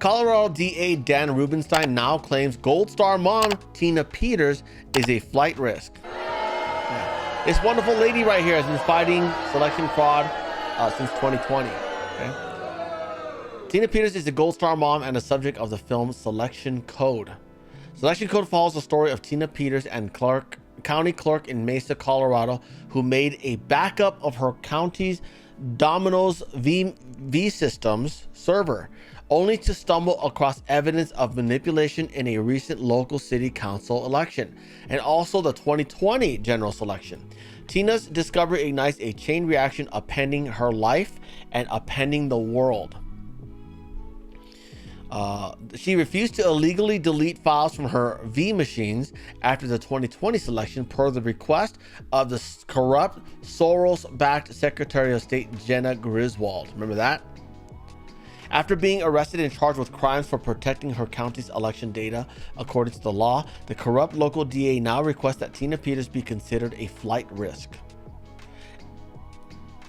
Colorado DA Dan Rubenstein now claims Gold Star mom Tina Peters is a flight risk. Yeah. This wonderful lady right here has been fighting selection fraud since 2020. Okay? Tina Peters is the Gold Star mom and a subject of the film Selection Code. Selection Code follows the story of Tina Peters and county clerk in Mesa, Colorado, who made a backup of her county's Domino's V systems server, only to stumble across evidence of manipulation in a recent local city council election and also the 2020 general election. Tina's discovery ignites a chain reaction upending her life and upending the world. She refused to illegally delete files from her V machines after the 2020 selection per the request of the corrupt Soros-backed Secretary of State Jenna Griswold. Remember that? After being arrested and charged with crimes for protecting her county's election data, according to the law, the corrupt local DA now requests that Tina Peters be considered a flight risk.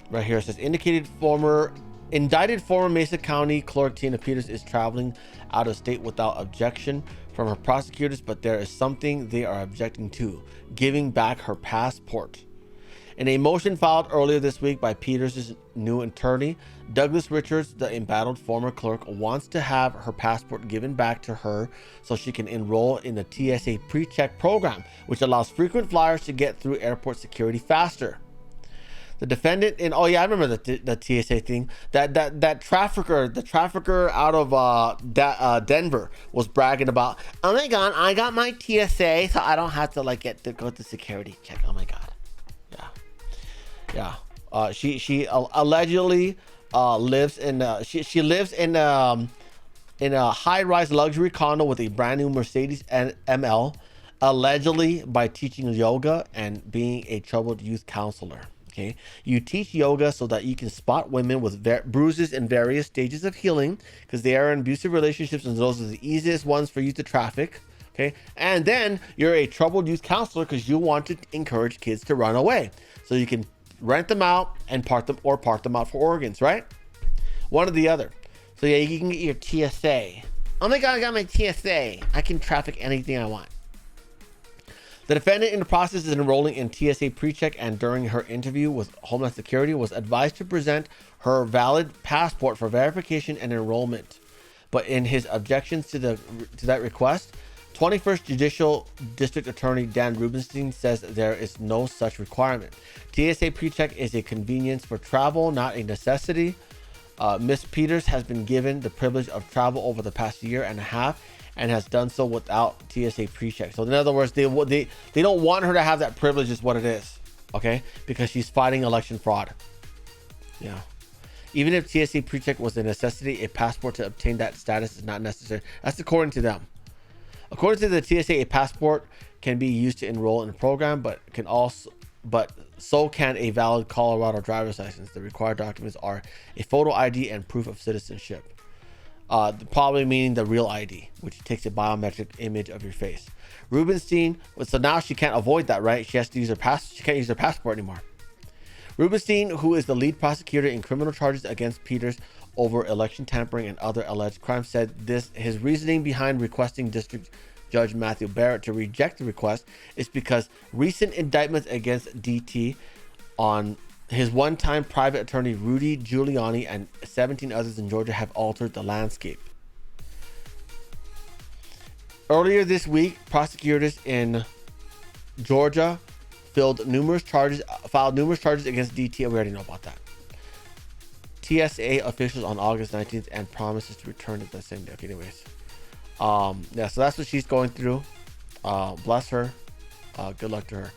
Right here it says, indicted former Mesa County Clerk Tina Peters is traveling out of state without objection from her prosecutors, but there is something they are objecting to: giving back her passport. In a motion filed earlier this week by Peters' new attorney, Douglas Richards, the embattled former clerk, wants to have her passport given back to her so she can enroll in the TSA pre-check program, which allows frequent flyers to get through airport security faster. The defendant in, oh yeah, I remember the TSA thing. That trafficker out of Denver was bragging about, oh my God, I got my TSA, so I don't have to go to security check. Oh my God, yeah. She allegedly lives in she lives in a high-rise luxury condo with a brand new Mercedes ML, allegedly by teaching yoga and being a troubled youth counselor. Okay, you teach yoga so that you can spot women with bruises in various stages of healing, because they are in abusive relationships and those are the easiest ones for you to traffic. Okay, and then you're a troubled youth counselor because you want to encourage kids to run away, so you can rent them out and park them out for organs, right? One or the other. So yeah, you can get your TSA. Oh my God, I got my TSA. I can traffic anything I want. The defendant in the process is enrolling in TSA PreCheck, and during her interview with Homeland Security was advised to present her valid passport for verification and enrollment. But in his objections to that request, 21st Judicial District Attorney Dan Rubenstein says there is no such requirement. TSA PreCheck is a convenience for travel, not a necessity. Ms. Peters has been given the privilege of travel over the past year and a half and has done so without TSA PreCheck. So in other words, they don't want her to have that privilege is what it is, okay? Because she's fighting election fraud. Yeah. Even if TSA PreCheck was a necessity, a passport to obtain that status is not necessary. That's according to them. According to the TSA, a passport can be used to enroll in a program, but so can a valid Colorado driver's license. The required documents are a photo ID and proof of citizenship. Probably meaning the real ID, which takes a biometric image of your face. Rubenstein, so now she can't avoid that, right? She has to use she can't use her passport anymore. Rubenstein, who is the lead prosecutor in criminal charges against Peters over election tampering and other alleged crimes, said his reasoning behind requesting District Judge Matthew Barrett to reject the request is because recent indictments against DT on his one-time private attorney Rudy Giuliani and 17 others in Georgia have altered the landscape. Earlier this week, prosecutors in Georgia filed numerous charges against DT. We already know about that. TSA officials on August 19th and promises to return it the same day. Okay, anyways. Yeah, so that's what she's going through. Bless her. Good luck to her.